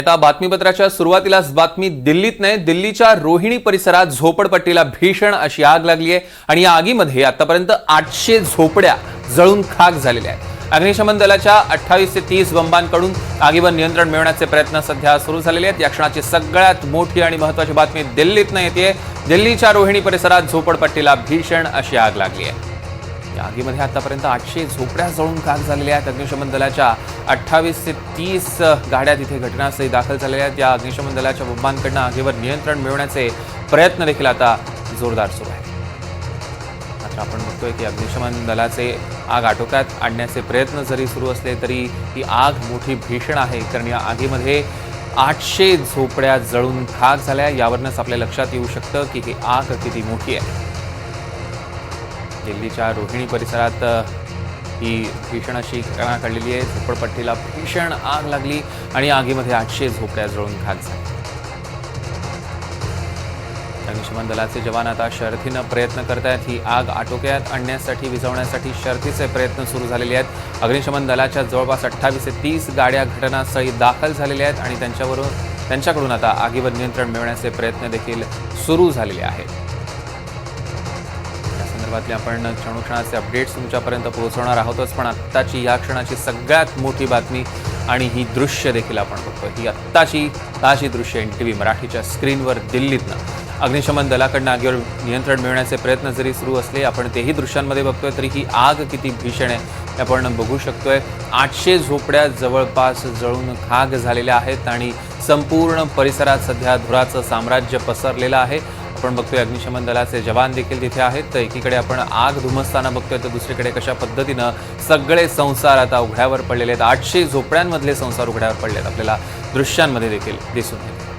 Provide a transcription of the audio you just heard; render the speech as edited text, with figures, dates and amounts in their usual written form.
आता बातमीपत्राच्या सुरुवातीलाच बातमी दिल्लीत नाही, दिल्लीच्या रोहिणी परिसरात झोपडपट्टीला भीषण अशी आग लागली आहे आणि या आगीमध्ये आतापर्यंत 800 झोपड्या जळून खाक झालेल्या आहेत। अग्निशमन दलाच्या 28 ते 30 बंबांकडून आगीवर नियंत्रण मिळवण्याचे प्रयत्न सध्या सुरू झालेले आहेत। या क्षणाची सगळ्यात मोठी आणि महत्त्वाची बातमी दिल्लीत नाही येते, दिल्लीच्या रोहिणी परिसरात झोपडपट्टीला भीषण अशी आग लागली आहे। या आगीमध्ये आतापर्यंत 800 झोपड्या जळून खाक झालेल्या आहेत। अग्निशमन दलाच्या 28 ते 30 गाड्या तिथे घटनास्थळी दाखल झालेल्या आहेत। या अग्निशमन दलाच्या बंबांकडून आगीवर नियंत्रण मिळवण्याचे प्रयत्न देखील आता जोरदार सुरू आहेत। मात्र आपण बघतोय की अग्निशमन दलाचे आग आटोक्यात आणण्याचे प्रयत्न जरी सुरू असले तरी ही आग मोठी भीषण आहे, कारण या आगीमध्ये 800 झोपड्या जळून खाक झाल्या। यावरूनच आपल्या लक्षात येऊ शकतं की ही आग किती मोठी आहे। दिल्लीच्या रोहिणी परिसरात ही भीषण अशी घटना घडलेली आहे। झोपडपट्टीला भीषण आग लागली आणि आगीमध्ये 800 झोपड्या जळून खाक झाल्या। अग्निशमन दलाचे जवान आता शर्थीनं प्रयत्न करत आहेत। ही आग आटोक्यात आणण्यासाठी, विझवण्यासाठी शर्थीचे प्रयत्न सुरू झालेले आहेत। अग्निशमन दलाच्या जवळपास 28 ते 30 गाड्या घटनास्थळी दाखल झालेल्या आहेत आणि त्यांच्याकडून आता आगीवर नियंत्रण मिळवण्याचे प्रयत्न देखील सुरू झालेले आहेत। आपण क्षणोक्षणाचे अपडेट्स तुमच्यापर्यंत पोहोचवणार आहोतच, पण आत्ताची या क्षणाची सगळ्यात मोठी बातमी आणि ही दृश्य देखील आपण बघतोय, ही आत्ताची ताजी दृश्य NTV मराठीच्या स्क्रीनवर दिल्लीतनं अग्निशमन दलाकडून आगीवर नियंत्रण मिळवण्याचे प्रयत्न जरी सुरू असले, आपण तेही दृश्यांमध्ये बघतोय, तरी ही आग किती भीषण आहे आपण बघू शकतोय। 800 झोपड्या जवळपास जळून खाक झालेल्या आहेत आणि संपूर्ण परिसरात सध्या धुराचं साम्राज्य पसरलेलं आहे। आपण बघतोय अग्निशमन दलाचे जवान देखील तिथे आहेत। तर एकीकडे आपण आग धुमसताना बघतोय, तर दुसरीकडे कशा पद्धतीनं सगळे संसार आता उघड्यावर पडलेले आहेत। 800 झोपड्यांमधले संसार उघड्यावर पडलेत, आपल्याला दृश्यांमध्ये देखील दिसून येते।